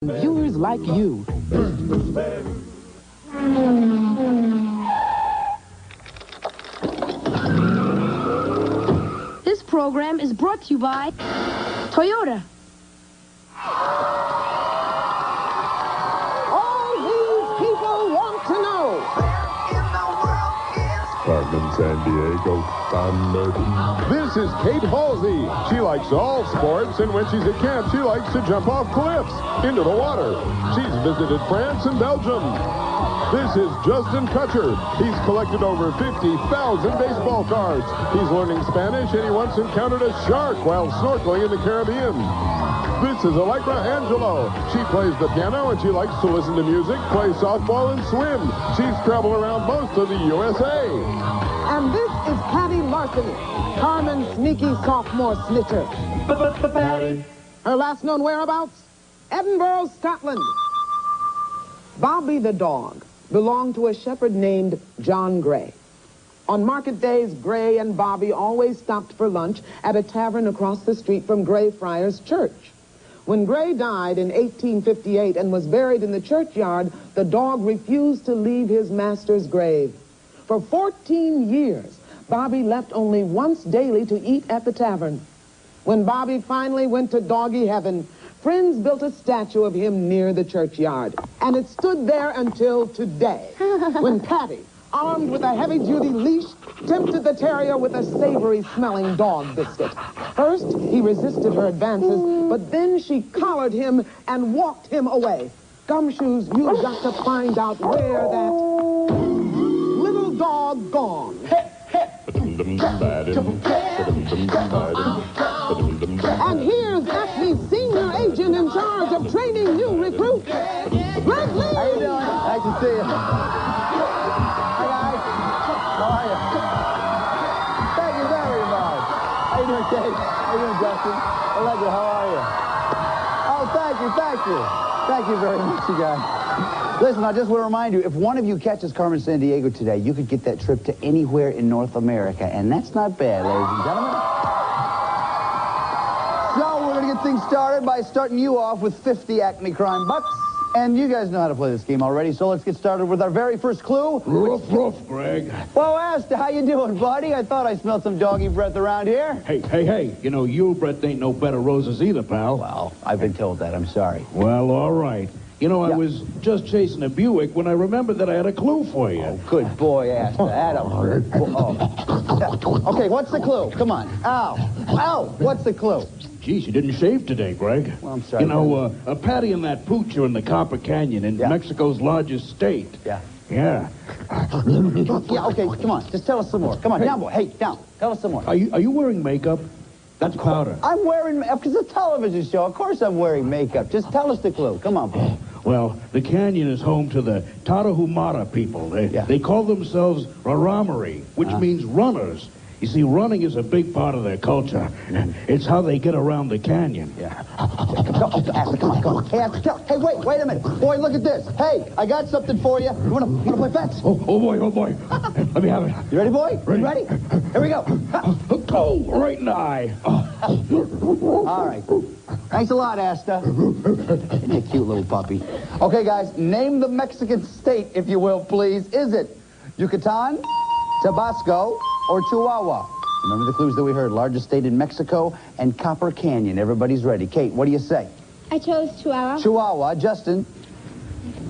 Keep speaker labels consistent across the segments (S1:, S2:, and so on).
S1: Viewers like you.
S2: This program is brought to you by Toyota.
S1: All these people want to know.
S3: Carmen San Diego Thunder. This is Kate Halsey. She likes all sports, and when she's at camp, she likes to jump off cliffs into the water. She's visited France and Belgium. This is Justin Kutcher. He's collected over 50,000 baseball cards. He's learning Spanish, and he once encountered a shark while snorkeling in the Caribbean. This is Allegra Angelo. She plays the piano, and she likes to listen to music, play softball, and swim. She's traveled around most of the USA.
S1: And this is Patty Larceny, Carmen's sneaky sophomore snitcher. Her last known whereabouts? Edinburgh, Scotland. Bobby the dog belonged to a shepherd named John Gray. On market days, Gray and Bobby always stopped for lunch at a tavern across the street from Greyfriars Church. When Gray died in 1858 and was buried in the churchyard, the dog refused to leave his master's grave. For 14 years, Bobby left only once daily to eat at the tavern. When Bobby finally went to doggy heaven, friends built a statue of him near the churchyard. And it stood there until today, when Patty, armed with a heavy-duty leash, tempted the terrier with a savory-smelling dog biscuit. First, he resisted her advances, but then she collared him and walked him away. Gumshoes, you've got to find out where that little dog gone. And here's Acme's senior agent in charge of training new recruits, Brittany.
S4: How you doing? Nice to see you. Hi, guys. How are you? Thank you very much. How you doing, Kate? How you doing, Justin? Allegra, how are you? Oh, thank you, thank you. Thank you very much, you guys. Listen, I just want to remind you, if one of you catches Carmen San Diego today, you could get that trip to anywhere in North America, and that's not bad, ladies and gentlemen. So we're going to get things started by starting you off with 50 Acme Crime Bucks. And you guys know how to play this game already, so let's get started with our very first clue.
S5: Roof, Greg.
S4: Well, Asta, how you doing, buddy? I thought I smelled some doggy breath around here.
S5: Hey. You know, you, Brett, ain't no bed of roses either, pal.
S4: Well, I've been told that. I'm sorry.
S5: Well, all right. You know, I was just chasing a Buick when I remembered that I had a clue for you.
S4: Oh, good boy, Asta. Adam. Okay, what's the clue? Come on. Ow. What's the clue?
S5: Geez, you didn't shave today, Greg.
S4: Well, I'm sorry.
S5: You know, Patty and that pooch are in the Copper Canyon in Mexico's largest state.
S4: Yeah.
S5: Yeah.
S4: Yeah, okay, come on. Just tell us some more. Come on, down, boy. Hey, down. Tell us some more.
S5: Are you wearing makeup? That's powder.
S4: I'm wearing makeup because it's a television show. Of course I'm wearing makeup. Just tell us the clue. Come on, boy.
S5: Well, the canyon is home to the Tarahumara people. They call themselves Raramari, which means runners. You see, running is a big part of their culture. It's how they get around the canyon.
S4: Yeah. Asta, come on. Hey, Asta, hey, wait a minute. Boy, look at this. Hey, I got something for you. You wanna play fetch?
S5: Oh, boy. Let me have it.
S4: You ready, boy? Ready? Here we go.
S5: Oh, right in the eye.
S4: All right. Thanks a lot, Asta. Isn't he a cute little puppy? Okay, guys, name the Mexican state, if you will, please. Is it Yucatan, Tabasco, or Chihuahua? Remember the clues that we heard. Largest state in Mexico and Copper Canyon. Everybody's ready. Kate, what do you say?
S2: I chose Chihuahua.
S4: Chihuahua. Justin?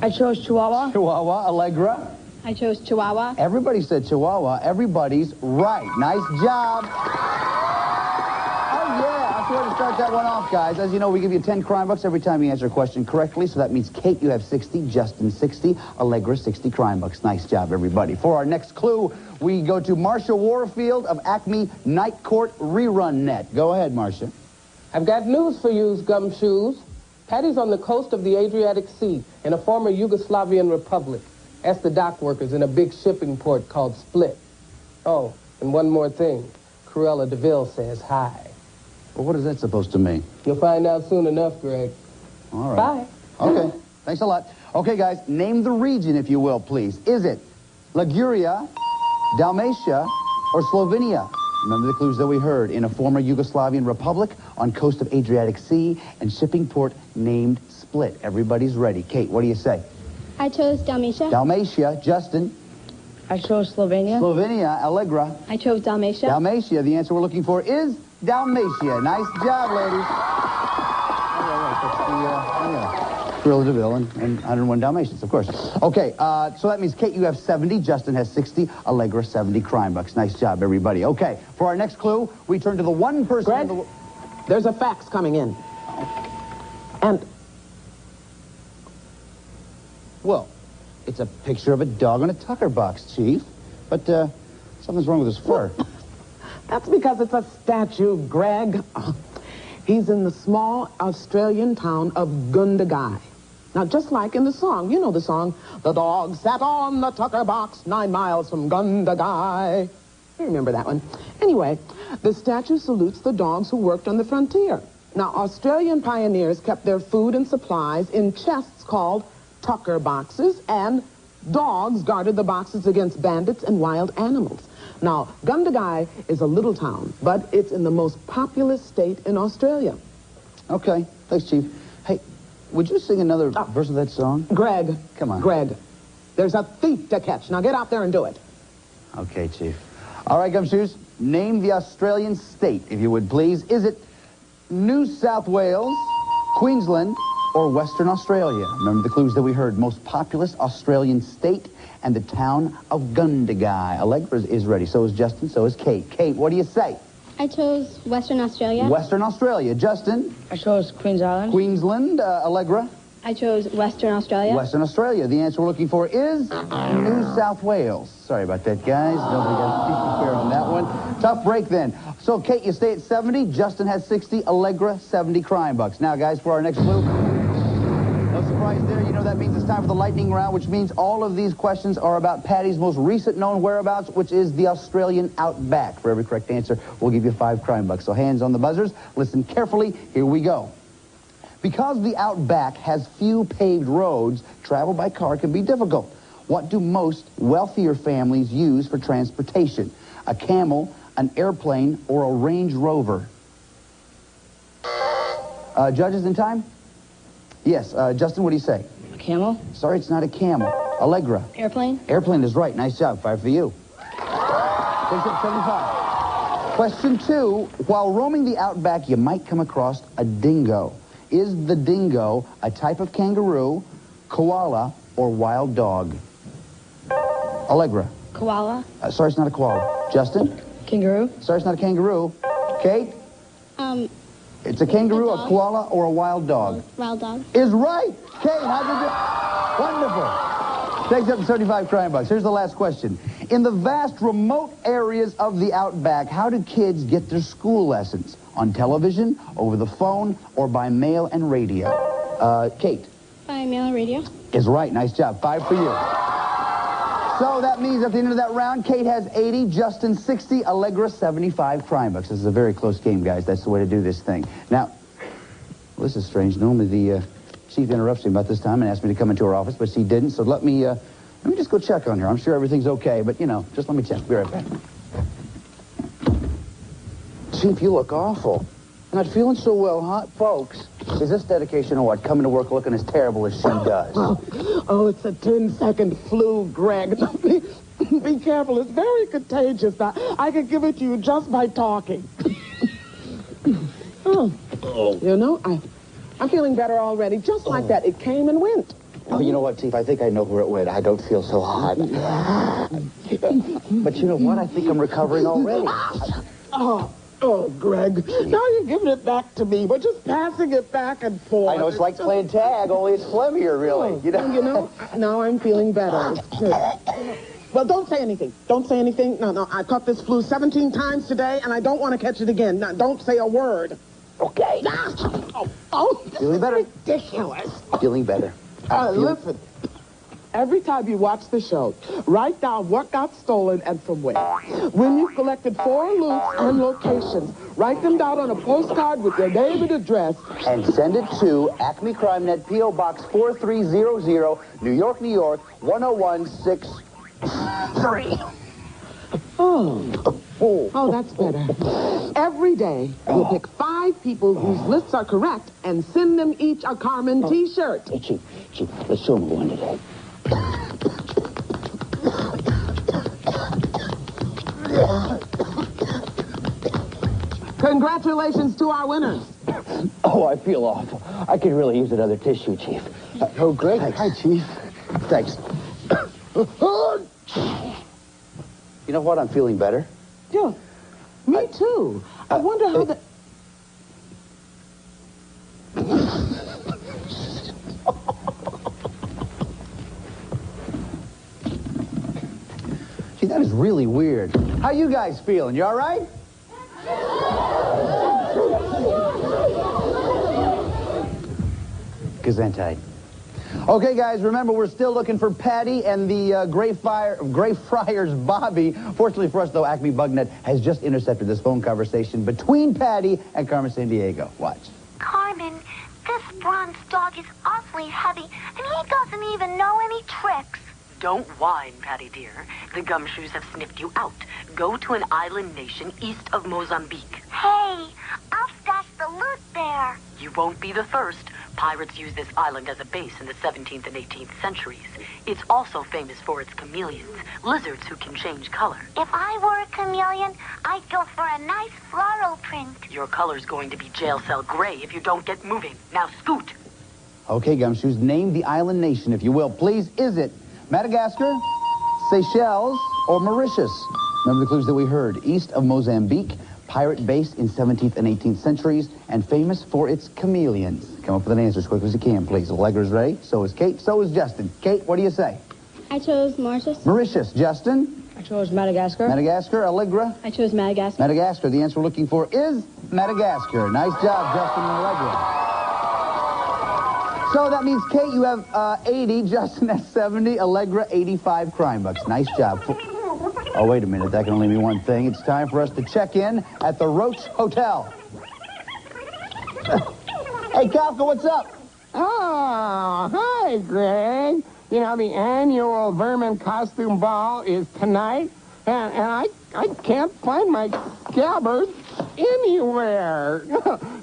S2: I chose Chihuahua.
S4: Chihuahua. Allegra?
S2: I chose Chihuahua.
S4: Everybody said Chihuahua. Everybody's right. Nice job. That's the way to start that one off, guys. As you know, we give you 10 crime bucks every time you answer a question correctly. So that means, Kate, you have 60, Justin 60, Allegra 60 crime bucks. Nice job, everybody. For our next clue, we go to Marcia Warfield of Acme Night Court Rerun Net. Go ahead, Marcia.
S6: I've got news for you, gumshoes. Patty's on the coast of the Adriatic Sea in a former Yugoslavian republic. Ask the dock workers in a big shipping port called Split. Oh, and one more thing. Cruella DeVille says hi.
S4: Well, what is that supposed to mean?
S6: You'll find out soon enough, Greg.
S4: All right.
S6: Bye.
S4: Okay. Thanks a lot. Okay, guys, name the region, if you will, please. Is it Liguria, Dalmatia, or Slovenia? Remember the clues that we heard. In a former Yugoslavian republic, on coast of Adriatic Sea, and shipping port named Split. Everybody's ready. Kate, what do you say?
S2: I chose Dalmatia.
S4: Dalmatia. Justin?
S7: I chose Slovenia.
S4: Slovenia. Allegra?
S2: I chose Dalmatia.
S4: Dalmatia. The answer we're looking for is Dalmatia. Nice job, ladies. Cruella de Vil and 101 Dalmatians, of course. Okay, so that means, Kate, you have 70. Justin has 60. Allegra, 70 crime bucks. Nice job, everybody. Okay, for our next clue, we turn to the one person...
S1: Greg, there's a fax coming in. And...
S4: Well, it's a picture of a dog on a Tucker box, Chief. But, something's wrong with his fur.
S1: That's because it's a statue, Greg. He's in the small Australian town of Gundagai. Now, just like in the song, you know the song, the dog sat on the Tucker box 9 miles from Gundagai. You remember that one. Anyway, the statue salutes the dogs who worked on the frontier. Now, Australian pioneers kept their food and supplies in chests called Tucker boxes, and dogs guarded the boxes against bandits and wild animals. Now, Gundagai is a little town, but it's in the most populous state in Australia.
S4: Okay, thanks, Chief. Hey, would you sing another verse of that song?
S1: Greg.
S4: Come on.
S1: Greg, there's a thief to catch. Now get out there and do it.
S4: Okay, Chief. All right, Gumshoes, name the Australian state, if you would, please. Is it New South Wales, Queensland, or Western Australia? Remember the clues that we heard. Most populous Australian state and the town of Gundagai. Allegra is ready. So is Justin. So is Kate. Kate, what do you say?
S2: I chose Western Australia.
S4: Western Australia. Justin?
S7: I chose Queens Island.
S4: Queensland. Allegra?
S2: I chose Western Australia.
S4: Western Australia. The answer we're looking for is New South Wales. Sorry about that, guys. Nobody got super fair on that one. Tough break then. So, Kate, you stay at 70. Justin has 60. Allegra, 70 crime bucks. Now, guys, for our next clue. No surprise there. You know that means it's time for the lightning round, which means all of these questions are about Patty's most recent known whereabouts, which is the Australian outback. For every correct answer, we'll give you 5 crime bucks. So hands on the buzzers. Listen carefully. Here we go. Because the outback has few paved roads, travel by car can be difficult. What do most wealthier families use for transportation? A camel, an airplane, or a Range Rover? Judges in time? Yes. Justin, what do you say?
S7: A camel.
S4: Sorry, it's not a camel. Allegra.
S2: Airplane.
S4: Airplane is right. Nice job. 5 for you. Takes up 75. Question 2. While roaming the outback, you might come across a dingo. Is the dingo a type of kangaroo, koala, or wild dog? Allegra.
S2: Koala.
S4: Sorry, it's not a koala. Justin?
S7: Kangaroo.
S4: Sorry, it's not a kangaroo. Kate? It's a kangaroo, a koala, or a wild dog?
S2: Wild dog.
S4: Is right. Kate, how did you... Wonderful. Takes up to 75 crime bucks. Here's the last question. In the vast remote areas of the outback, how do kids get their school lessons? On television, over the phone, or by mail and radio? Kate.
S2: By mail and radio.
S4: Is right. Nice job. 5 for you. So that means at the end of that round, Kate has 80, Justin 60, Allegra 75 crime bucks. This is a very close game, guys. That's the way to do this thing. Now, well, this is strange. Normally the chief interrupts me about this time and asks me to come into her office, but she didn't. So let me just go check on her. I'm sure everything's okay, but, you know, just let me check. Be right back. Chief, you look awful. Not feeling so well, huh? Folks, is this dedication or what? Coming to work looking as terrible as she does.
S1: Oh, it's a 10-second flu, Greg. Be careful. It's very contagious. I could give it to you just by talking. Oh, you know, I'm feeling better already. Just like that. It came and went.
S4: Oh, you know what, Chief? I think I know where it went. I don't feel so hot. But you know what? I think I'm recovering already.
S1: Oh, Greg, now you're giving it back to me. We're just passing it back and forth.
S4: I know, it's like playing tag, only it's phlegmier, really. You know,
S1: now I'm feeling better. Well, don't say anything. Don't say anything. No, I caught this flu 17 times today, and I don't want to catch it again. Now, don't say a word.
S4: Okay. Feeling better?
S1: Ridiculous.
S4: Feeling better.
S1: Listen. Every time you watch the show, write down what got stolen and from where. When you've collected 4 loops and locations, write them down on a postcard with your name and address.
S4: And send it to Acme Crime Net, P.O. Box 4300, New York, New York, 1016. 3.
S1: Oh. Oh, that's better. Every day, we'll pick 5 people whose lists are correct and send them each a Carmen T-shirt.
S4: Hey, Chief, let's show them one today.
S1: Congratulations to our winners.
S4: Oh, I feel awful. I could really use another tissue, Chief.
S8: Oh, great.
S4: Thanks.
S8: Hi, Chief.
S4: Thanks. You know what? I'm feeling better.
S1: Yeah, me too. I wonder how the...
S4: Gee, that is really weird. How you guys feeling? You all right? Gesundheit. Okay, guys, remember, we're still looking for Patty and the Greyfriars Bobby. Fortunately for us, though, Acme Bugnet has just intercepted this phone conversation between Patty and Carmen Sandiego. Watch.
S9: Carmen, this bronze dog is awfully heavy, and he doesn't even know any tricks.
S10: Don't whine, Patty dear. The gumshoes have sniffed you out. Go to an island nation east of Mozambique.
S9: Hey, I'll stash the loot there.
S10: You won't be the first. Pirates used this island as a base in the 17th and 18th centuries. It's also famous for its chameleons, lizards who can change color.
S9: If I were a chameleon, I'd go for a nice floral print.
S10: Your color's going to be jail cell gray if you don't get moving. Now scoot.
S4: Okay, Gumshoes, name the island nation, if you will. Please, is it Madagascar, Seychelles, or Mauritius? Remember the clues that we heard. East of Mozambique, pirate base in 17th and 18th centuries, and famous for its chameleons. Come up with an answer as quick as you can, please. Allegra's ready. So is Kate. So is Justin. Kate, what do you say?
S2: I chose Mauritius.
S4: Mauritius. Justin?
S7: I chose Madagascar.
S4: Madagascar. Allegra?
S2: I chose Madagascar.
S4: Madagascar. The answer we're looking for is Madagascar. Nice job, Justin and Allegra. So that means, Kate, you have 80, Justin has 70, Allegra 85 crime bucks. Nice job. Oh, wait a minute. That can only mean one thing. It's time for us to check in at the Roach Hotel. Hey, Kafka, what's up?
S11: Oh, hi, Greg. You know, the annual Vermin Costume Ball is tonight, and I can't find my scabbers anywhere.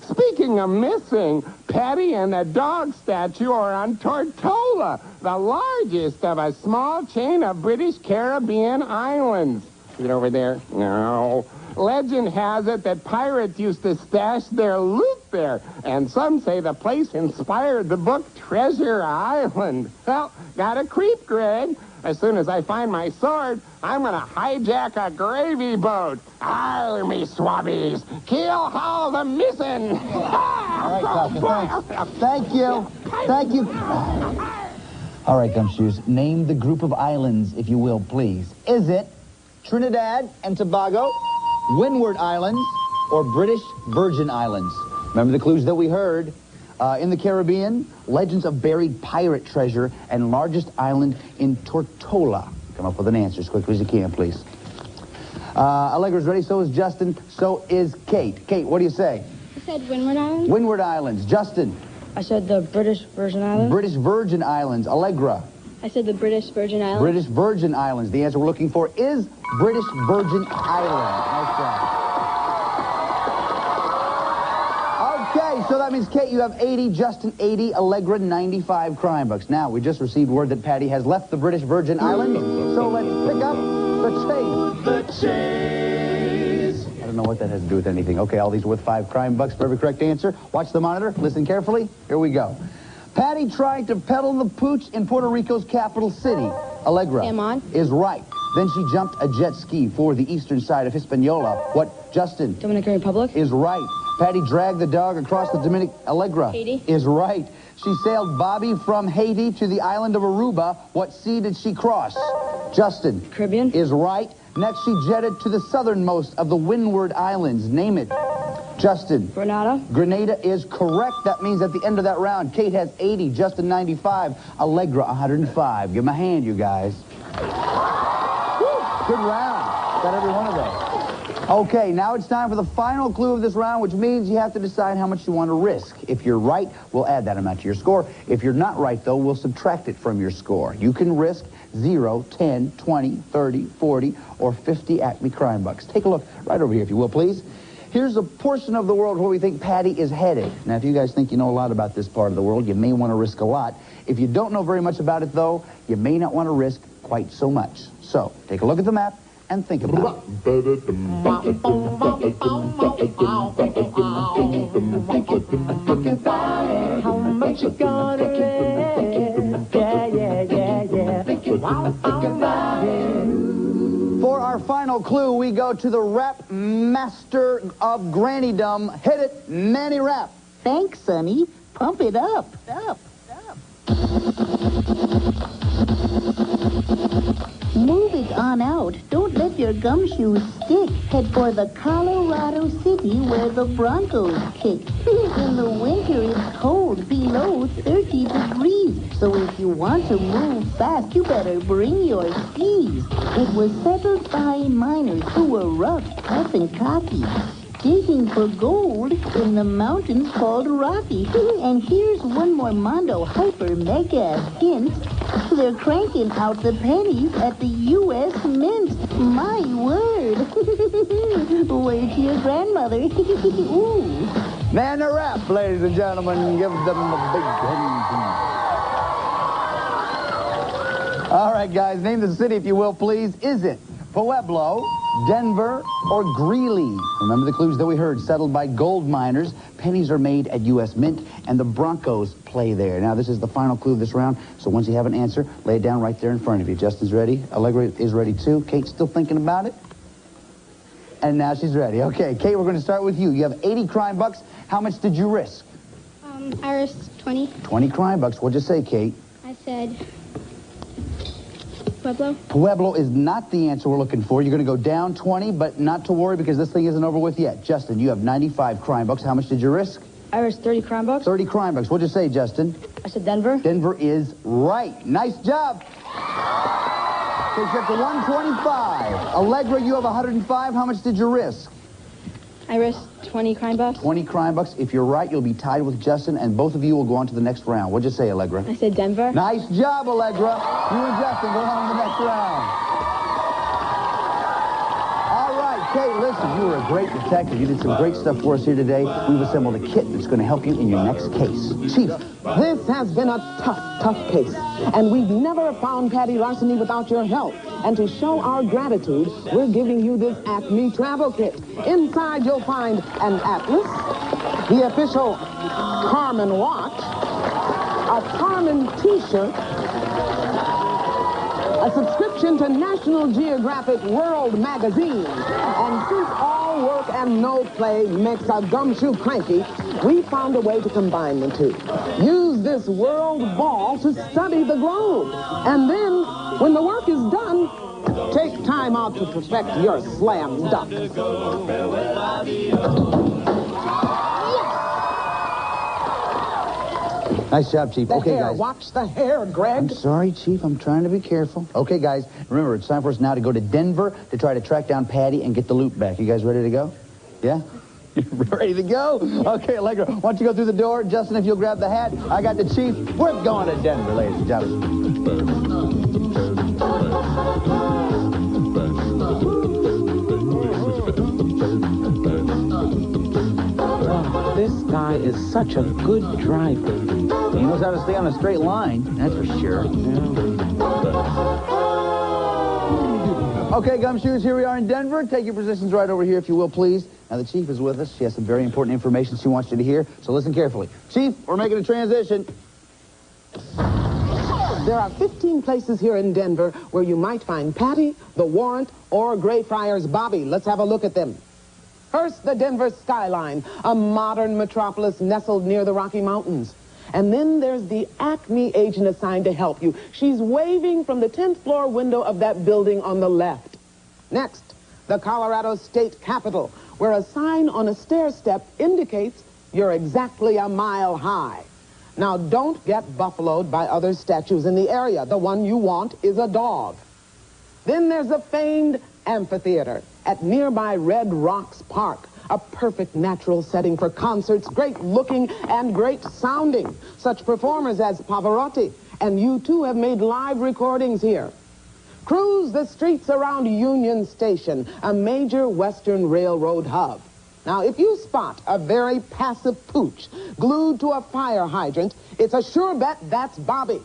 S11: Speaking of missing, Patty and the dog statue are on Tortola, the largest of a small chain of British Caribbean islands. Is it over there? No. Legend has it that pirates used to stash their loot there, and some say the place inspired the book Treasure Island. Well, got a creep, Greg. As soon as I find my sword, I'm going to hijack a gravy boat. Army swabbies, kill all the missing.
S4: All right, Kafka, thanks. Thank you. Thank you. All right, Gumshoes, name the group of islands, if you will, please. Is it Trinidad and Tobago, Windward Islands, or British Virgin Islands? Remember the clues that we heard. In the Caribbean, legends of buried pirate treasure, and largest island in Tortola. Come up with an answer as quickly as you can, please. Allegra's ready, so is Justin, so is Kate. Kate, what do you say?
S2: I said Windward Islands.
S4: Windward Islands. Justin?
S7: I said the British Virgin Islands.
S4: British Virgin Islands. Allegra?
S2: I said the British Virgin Islands.
S4: British Virgin Islands. The answer we're looking for is British Virgin Islands. Nice job. Okay, so that means, Kate, you have 80, Justin 80, Allegra 95 crime bucks. Now, we just received word that Patty has left the British Virgin Islands, so let's pick up the chase. The chase! I don't know what that has to do with anything. Okay, all these are worth 5 crime bucks for every correct answer. Watch the monitor, listen carefully. Here we go. Patty tried to peddle the pooch in Puerto Rico's capital city. Allegra is right. Then she jumped a jet ski for the eastern side of Hispaniola. What, Justin?
S7: Dominican Republic.
S4: Is right. Patty dragged the dog across the Dominican... Allegra
S2: Haiti.
S4: Is right. She sailed Bobby from Haiti to the island of Aruba. What sea did she cross? Justin.
S7: Caribbean.
S4: Is right. Next, she jetted to the southernmost of the Windward Islands. Name it. Justin.
S7: Grenada.
S4: Grenada is correct. That means at the end of that round, Kate has 80, Justin 95, Allegra 105. Give them a hand, you guys. Woo, good round. Got every one of those. Okay, now it's time for the final clue of this round, which means you have to decide how much you want to risk. If you're right, we'll add that amount to your score. If you're not right, though, we'll subtract it from your score. You can risk 0, 10, 20, 30, 40, or 50 Acme crime bucks. Take a look right over here, if you will, please. Here's a portion of the world where we think Patty is headed. Now, if you guys think you know a lot about this part of the world, you may want to risk a lot. If you don't know very much about it, though, you may not want to risk quite so much. So, take a look at the map and think about it.
S8: How much you gonna risk?
S4: For our final clue, we go to the rap master of Grannydom. Hit it, Manny Rap.
S8: Thanks, Sonny. Pump it up. Move it on out. Don't let your gumshoes stick. Head for the Colorado City where the Broncos kick. In the winter, it's cold, below 30 degrees. So if you want to move fast, you better bring your skis. It was settled by miners who were rough, tough, and cocky, digging for gold in the mountains called Rocky. And here's one more Mondo hyper mega hint. They're cranking out the pennies at the U.S. Mint. My word. Word to your grandmother. Ooh.
S4: Man the Rap, ladies and gentlemen. Give them a big hand. All right, guys, name the city, if you will, please. Is it Pueblo, Denver, or Greeley? Remember the clues that we heard. Settled by gold miners. Pennies are made at U.S. Mint, and the Broncos play there. Now, this is the final clue of this round, so once you have an answer, lay it down right there in front of you. Justin's ready. Allegra is ready, too. Kate's still thinking about it. And now she's ready. Okay, Kate, we're going to start with you. You have 80 crime bucks. How much did you risk?
S12: I risked 20.
S4: 20 crime bucks. What'd you say, Kate?
S12: I said Pueblo.
S4: Pueblo is not the answer we're looking for. You're going to go down 20, but not to worry because this thing isn't over with yet. Justin, you have 95 crime bucks. How much did you risk?
S7: I risked 30 crime bucks.
S4: 30 crime bucks. What'd you say, Justin?
S7: I said Denver.
S4: Denver is right. Nice job. Takes you up to 125. Allegra, you have 105. How much did you risk?
S12: I risked 20 crime bucks.
S4: 20 crime bucks. If you're right, you'll be tied with Justin, and both of you will go on to the next round. What'd you say, Allegra?
S12: I said Denver.
S4: Nice job, Allegra. You and Justin go on to the next round. All right, Kate, listen, you were a great detective. You did some great stuff for us here today. We've assembled a kit that's going to help you in your next case. Chief.
S1: This has been a tough case, and we've never found Patty Larceny without your help. And to show our gratitude, we're giving you this Acme travel kit. Inside, you'll find an atlas, the official Carmen watch, a Carmen t-shirt, a subscription to National Geographic World magazine. And since all work and no play makes a gumshoe cranky, we found a way to combine the two. Use this world ball to study the globe. And then, when the work is done, take time out to perfect your slam dunk.
S4: Nice job, Chief. Okay, guys.
S1: Watch the hair, Greg.
S4: I'm sorry, Chief. I'm trying to be careful. Okay, guys. Remember, it's time for us now to go to Denver to try to track down Patty and get the loot back. You guys ready to go? Yeah? Ready to go? Okay, Allegra, why don't you go through the door? Justin, if you'll grab the hat. I got the Chief. We're going to Denver, ladies and gentlemen.
S13: This guy is such a good driver.
S4: He knows how to stay on a straight line, that's for sure. Okay, gumshoes, here we are in Denver. Take your positions right over here, if you will, please. Now, the Chief is with us. She has some very important information she wants you to hear, so listen carefully. Chief, we're making a transition.
S1: There are 15 places here in Denver where you might find Patty, the Warrant, or Greyfriars Bobby. Let's have a look at them. First, the Denver skyline, a modern metropolis nestled near the Rocky Mountains. And then there's the Acme agent assigned to help you. She's waving from the 10th floor window of that building on the left. Next, the Colorado State Capitol, where a sign on a stair step indicates you're exactly a mile high. Now, don't get buffaloed by other statues in the area. The one you want is a dog. Then there's the famed amphitheater. at nearby Red Rocks Park. A perfect natural setting for concerts, great looking and great sounding. Such performers as Pavarotti and U2 have made live recordings here. Cruise the streets around Union Station, a major Western Railroad hub. Now, if you spot a very passive pooch glued to a fire hydrant, it's a sure bet that's Bobby.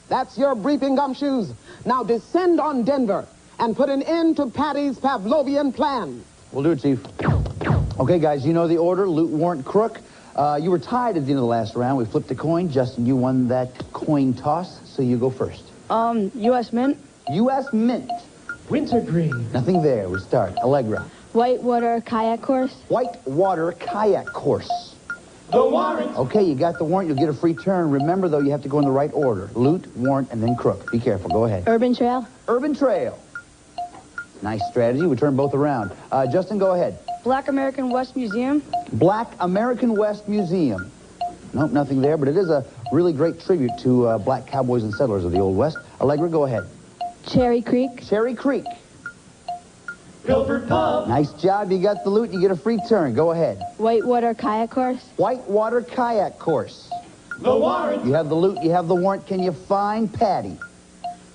S1: That's your briefing, Gumshoes. Now descend on Denver and put an end to Patty's Pavlovian plan.
S4: We'll do it, Chief. Okay, guys, you know the order. Loot, warrant, crook. You were tied at the end of the last round. We flipped a coin. Justin, you won that coin toss, so you go first.
S2: U.S. Mint.
S4: U.S. Mint.
S13: Wintergreen.
S4: Nothing there. We start. Allegra.
S2: Whitewater kayak course.
S4: Whitewater kayak course.
S13: The warrant.
S4: Okay, you got the warrant. You'll get a free turn. Remember, though, you have to go in the right order. Loot, warrant, and then crook. Be careful. Go ahead.
S2: Urban trail.
S4: Urban trail. Nice strategy. We turn both around. Justin, go ahead.
S2: Black American West Museum.
S4: Black American West Museum. Nope, nothing there, but it is a really great tribute to black cowboys and settlers of the Old West. Allegra, go ahead.
S2: Cherry Creek.
S4: Cherry Creek.
S13: Pilfered Pub.
S4: Nice job. You got the loot. You get a free turn. Go ahead.
S2: Whitewater kayak course.
S4: Whitewater kayak course.
S13: The warrant.
S4: You have the loot. You have the warrant. Can you find Patty?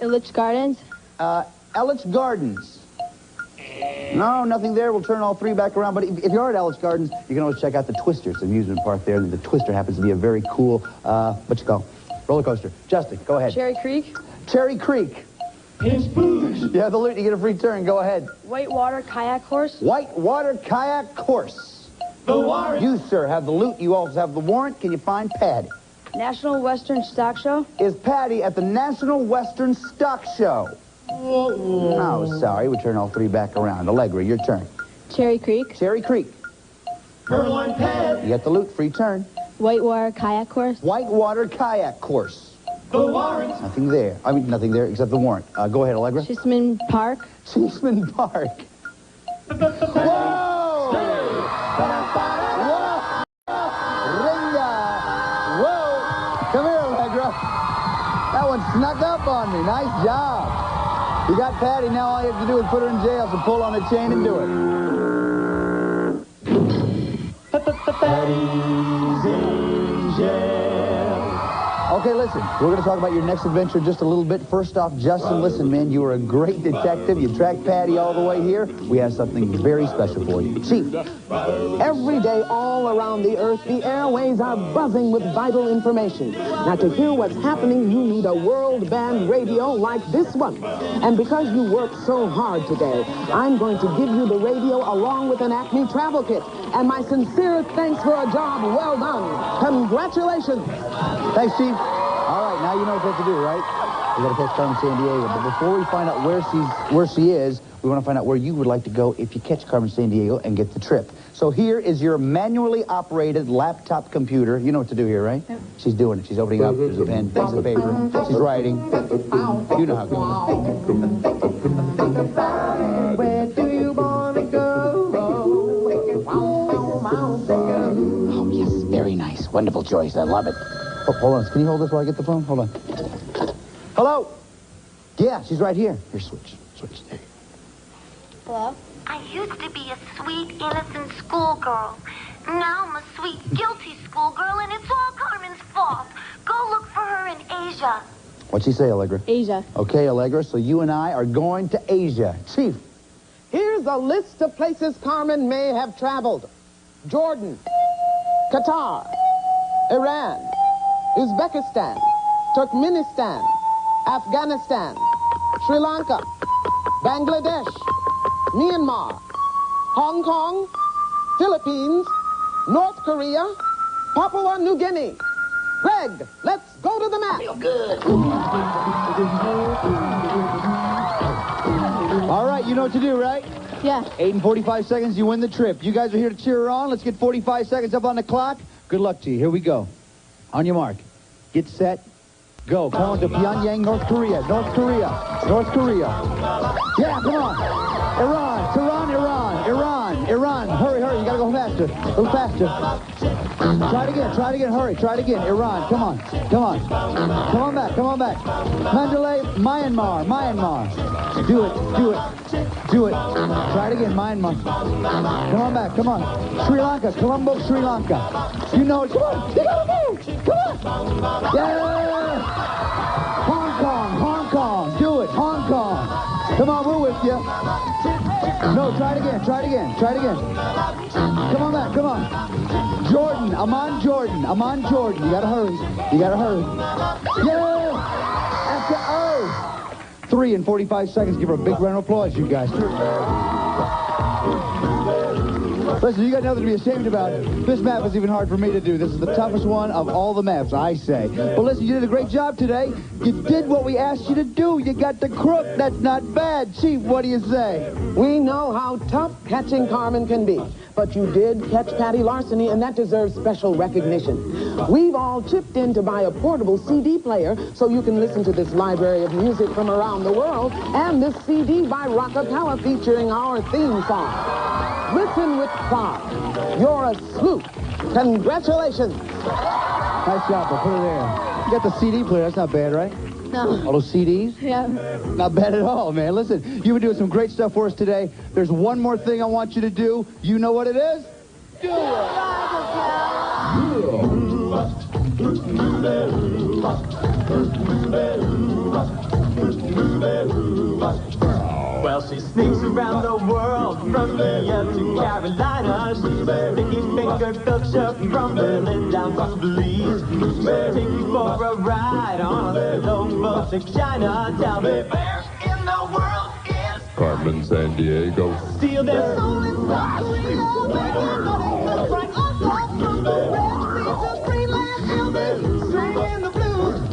S2: Illich Gardens.
S4: Ellich Gardens. No, nothing there. We'll turn all three back around. But if you're at Ellich Gardens, you can always check out the Twisters amusement park there. The Twister happens to be a very cool, roller coaster. Justin, go ahead.
S2: Cherry Creek.
S4: Cherry Creek.
S13: His booze.
S4: You have the loot. You get a free turn. Go ahead.
S2: Whitewater kayak course.
S4: Whitewater kayak course.
S13: The warrant.
S4: You, sir, have the loot. You also have the warrant. Can you find Patty?
S2: National Western Stock Show.
S4: Is Patty at the National Western Stock Show? Oh, sorry. We turn all three back around. Allegra, your turn.
S2: Cherry Creek.
S4: Cherry Creek.
S13: Purloin Pad.
S4: You got the loot. Free turn.
S2: Whitewater kayak course.
S4: Whitewater kayak course.
S13: The warrant.
S4: Nothing there. I mean, nothing there except the warrant. Go ahead, Allegra.
S2: Cheeseman Park.
S4: Cheeseman Park. Whoa! Whoa! Ringa! Whoa! Come here, Allegra. That one snuck up on me. Nice job. You got Patty. Now all you have to do is put her in jail, so pull on the chain and do it.
S13: Patty's in jail.
S4: Okay, listen, we're going to talk about your next adventure just a little bit. First off, Justin, listen, man, you were a great detective. You tracked Patty all the way here. We have something very special for you. Chief.
S1: Every day all around the earth, the airways are buzzing with vital information. Now, to hear what's happening, you need a world band radio like this one. And because you worked so hard today, I'm going to give you the radio along with an Acme travel kit. And my sincere thanks for a job well done. Congratulations.
S4: Thanks, Chief. All right, now you know what to do, right? We got to catch Carmen Sandiego. But before we find out where she is, we want to find out where you would like to go if you catch Carmen Sandiego and get the trip. So here is your manually operated laptop computer. You know what to do here, right? Yep. She's doing it. She's opening up. There's a pen, piece of paper. She's writing. You know how it goes.
S11: Where do you want to go?
S4: Oh, yes. Very nice. Wonderful choice. I love it. Oh, hold on. Can you hold this while I get the phone? Hold on. Hello? Yeah, she's right here. Here, switch. There.
S9: Hello? I used to be a sweet, innocent schoolgirl. Now I'm a sweet, guilty schoolgirl, and it's all Carmen's fault. Go look for her in Asia.
S4: What'd she say, Allegra?
S2: Asia.
S4: Okay, Allegra, so you and I are going to Asia. Chief.
S1: Here's a list of places Carmen may have traveled. Jordan, Qatar, Iran, Uzbekistan, Turkmenistan, Afghanistan, Sri Lanka, Bangladesh, Myanmar, Hong Kong, Philippines, North Korea, Papua New Guinea. Greg, let's go to the map. Feel good.
S4: All right, you know what to do, right?
S2: Yeah.
S4: 8 and 45 seconds, you win the trip. You guys are here to cheer her on. Let's get 45 seconds up on the clock. Good luck to you. Here we go. On your mark. Get set. Go. Come on to Pyongyang, North Korea. North Korea. North Korea. Yeah, come on. Iran. Tehran, Iran. Iran. Iran. Hurry, hurry. You gotta go fast. faster. A little faster. Try it again. Hurry. Try it again. Iran, come on. Come on. Come on back. Come on back. Mandalay, Myanmar. Do it. Try it again, Myanmar. Come on back. Come on. Sri Lanka. Colombo, Sri Lanka. You know it. Come on. You gotta move. Come on. Yeah. Hong Kong. Do it. Hong Kong. Come on, we're with you. No, try it again. Come on back. Come on. Jordan. Amman, Jordan. You gotta hurry. Yeah. After 3 and 45 seconds. Give her a big round of applause, you guys. Listen, you got nothing to be ashamed about. This map is even hard for me to do. This is the toughest one of all the maps, I say. But listen, you did a great job today. You did what we asked you to do. You got the crook. That's not bad. Chief, what do you say?
S1: We know how tough catching Carmen can be. But you did catch Patty Larceny, and that deserves special recognition. We've all chipped in to buy a portable CD player so you can listen to this library of music from around the world and this CD by Rockapella featuring our theme song. Listen with pride. You're a sleuth. Congratulations.
S4: Nice job, but put it there. You got the CD player. That's not bad, right?
S12: No.
S4: All those CDs?
S12: Yeah.
S4: Not bad at all, man. Listen, you've been doing some great stuff for us today. There's one more thing I want you to do. You know what it is? Do it!
S14: Well, she sneaks around the world from India to Carolina. She's a sticky-fingered filcher from Berlin down to Belize. She'll take you for a ride on a slow boat to China. Tell me, where in the world is
S3: Carmen Sandiego?
S14: Steal their
S15: soul inside.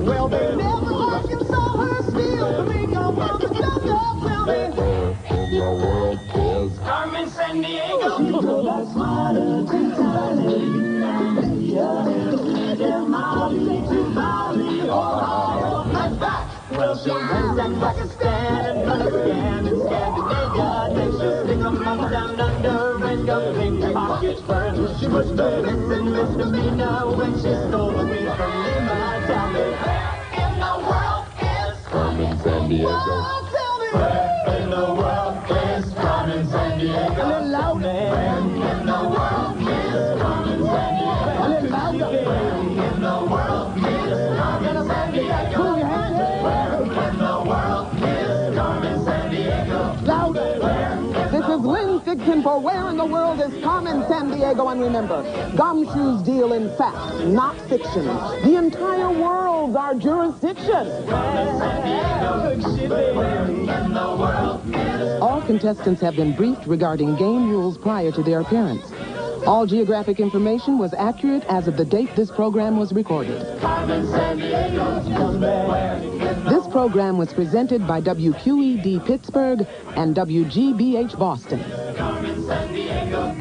S15: Well, they never work and saw her steal. Bring your world to
S14: Carmen Sandiego.
S15: That's smarter than Tiny.
S14: Well, she'll ransack Pakistan and Pakistan and Scandinavia. Then she'll stick 'em up down under and go pick pockets first. She was the misdemeanor when she stole the weed from Lima. Tell me, where in the world is
S3: Carmen Sandiego?
S14: Where in the world is Carmen Sandiego?
S15: A little louder.
S14: Where in the world is Carmen Sandiego?
S15: A little louder.
S14: Where in the world is Carmen Sandiego?
S15: Move your hands.
S14: Where in the world is Carmen Sandiego?
S1: Louder. This is Lynn Thigpen for Where in the World is Carmen Sandiego? And remember, gumshoes deal in fact, not fiction. The entire world's our jurisdiction. All contestants have been briefed regarding game rules prior to their appearance. All geographic information was accurate as of the date this program was recorded. This program was presented by WQED Pittsburgh and WGBH Boston.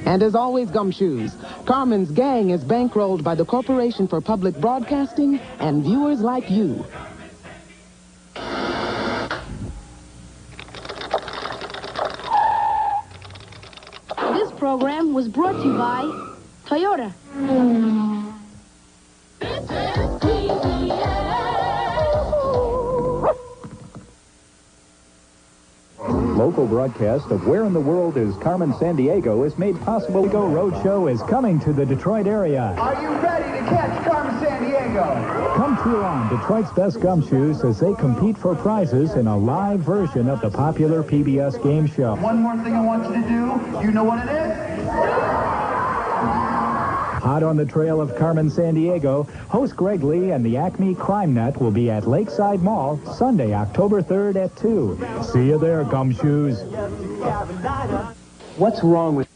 S1: And as always, gumshoes, Carmen's gang is bankrolled by the Corporation for Public Broadcasting and viewers like you.
S2: This program was brought to you by Toyota.
S16: Local broadcast of Where in the World is Carmen Sandiego is made possible. Go Roadshow is coming to the Detroit area.
S4: Are you ready to catch Carmen Sandiego?
S16: Come cheer on Detroit's best gumshoes as they compete for prizes in a live version of the popular PBS game show.
S4: One more thing I want you to do. You know what it is?
S16: Hot on the trail of Carmen Sandiego, host Greg Lee and the Acme Crime Net will be at Lakeside Mall Sunday, October 3rd at 2. See you there, gumshoes.
S13: What's wrong with